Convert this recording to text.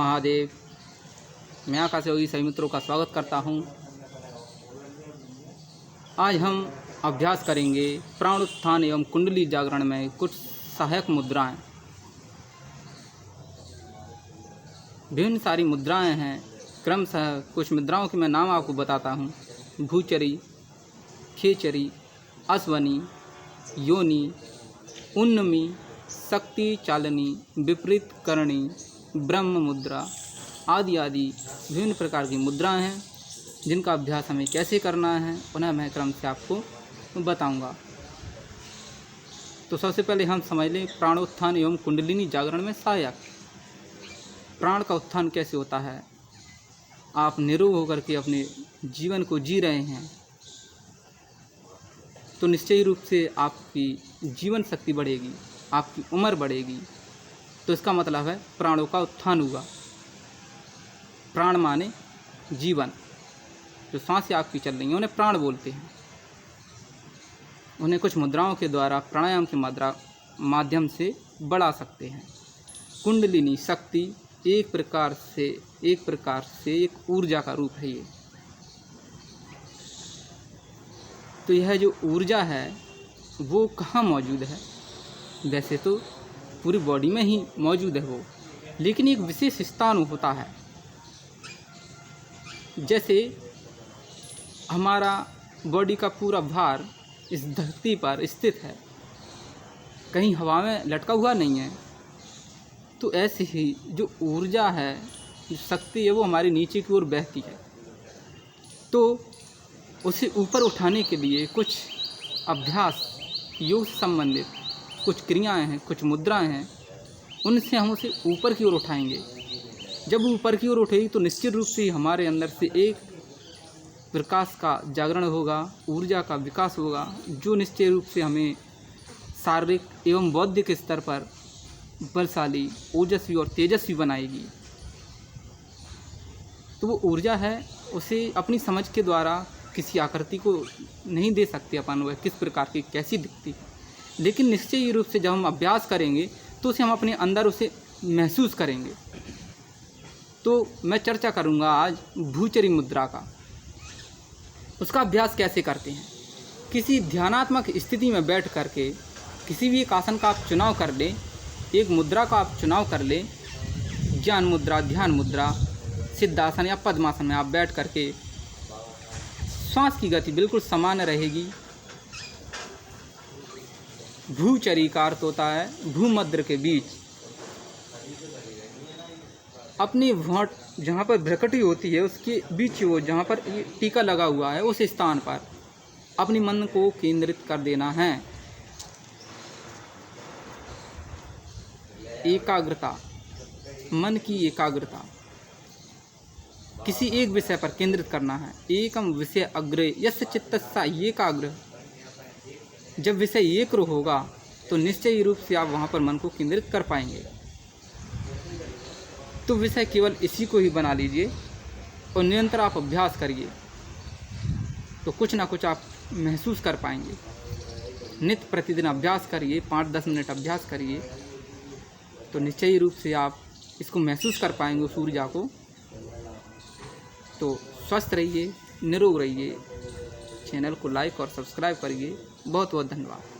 महादेव। मैं आकाश योगी सभी मित्रों का स्वागत करता हूं। आज हम अभ्यास करेंगे प्राण उत्थान एवं कुंडली जागरण में कुछ सहायक मुद्राएं। विभिन्न सारी मुद्राएं हैं। क्रमशः कुछ मुद्राओं के मैं नाम आपको बताता हूं। भूचरी, खेचरी, अश्वनी, योनि, उन्नमी, शक्ति चालनी, विपरीत करणी, ब्रह्म मुद्रा आदि आदि विभिन्न प्रकार की मुद्राएं हैं, जिनका अभ्यास हमें कैसे करना है उन्हें मैं क्रम से आपको बताऊंगा। तो सबसे पहले हम समझ लें प्राणोत्थान एवं कुंडलिनी जागरण में सहायक। प्राण का उत्थान कैसे होता है? आप निरोग होकर के अपने जीवन को जी रहे हैं तो निश्चय रूप से आपकी जीवन शक्ति बढ़ेगी, आपकी उम्र बढ़ेगी। तो इसका मतलब है प्राणों का उत्थान हुआ। प्राण माने जीवन। जो सांसें आपकी चल रही हैं उन्हें प्राण बोलते हैं। उन्हें कुछ मुद्राओं के द्वारा प्राणायाम के माध्यम से बढ़ा सकते हैं। कुंडलिनी शक्ति एक प्रकार से एक ऊर्जा का रूप है ये। तो यह जो ऊर्जा है वो कहाँ मौजूद है? वैसे तो पूरी बॉडी में ही मौजूद है वो, लेकिन एक विशेष स्थान होता है। जैसे हमारा बॉडी का पूरा भार इस धरती पर स्थित है, कहीं हवा में लटका हुआ नहीं है। तो ऐसे ही जो ऊर्जा है, जो शक्ति है, वो हमारी नीचे की ओर बहती है। तो उसे ऊपर उठाने के लिए कुछ अभ्यास, योग से संबंधित कुछ क्रियाएं हैं, कुछ मुद्राएं हैं, उनसे हम उसे ऊपर की ओर उठाएंगे। जब ऊपर की ओर उठेगी तो निश्चित रूप से हमारे अंदर से एक प्रकाश का जागरण होगा, ऊर्जा का विकास होगा, जो निश्चय रूप से हमें शारीरिक एवं बौद्धिक स्तर पर बलशाली, ओजस्वी और तेजस्वी बनाएगी। तो वो ऊर्जा है, उसे अपनी समझ के द्वारा किसी आकृति को नहीं दे सकते अपन, वह किस प्रकार की कैसी दिखती है। लेकिन निश्चय रूप से जब हम अभ्यास करेंगे तो उसे हम अपने अंदर उसे महसूस करेंगे। तो मैं चर्चा करूंगा आज भूचरी मुद्रा का। उसका अभ्यास कैसे करते हैं? किसी ध्यानात्मक स्थिति में बैठ करके किसी भी एक आसन का आप चुनाव कर लें, एक मुद्रा का आप चुनाव कर लें। ज्ञान मुद्रा, ध्यान मुद्रा, सिद्धासन या पद्मासन में आप बैठ करके श्वास की गति बिल्कुल सामान्य रहेगी। भूचरी का अर्थ होता है भूमध्य के बीच। अपनी वोट जहाँ पर भ्रकटी होती है उसके बीच, वो जहाँ पर ये टीका लगा हुआ है, उस स्थान पर अपने मन को केंद्रित कर देना है। एकाग्रता, मन की एकाग्रता किसी एक विषय पर केंद्रित करना है। एकम विषय अग्रे यस्य चित्तस्य एकाग्र। जब विषय एक होगा तो निश्चय रूप से आप वहाँ पर मन को केंद्रित कर पाएंगे। तो विषय केवल इसी को ही बना लीजिए और निरंतर आप अभ्यास करिए तो कुछ ना कुछ आप महसूस कर पाएंगे। नित्य प्रतिदिन अभ्यास करिए, 5-10 मिनट अभ्यास करिए तो निश्चय रूप से आप इसको महसूस कर पाएंगे, उस ऊर्जा को। तो स्वस्थ रहिए, निरोग रहिए। चैनल को लाइक और सब्सक्राइब करिए। बहुत बहुत धन्यवाद।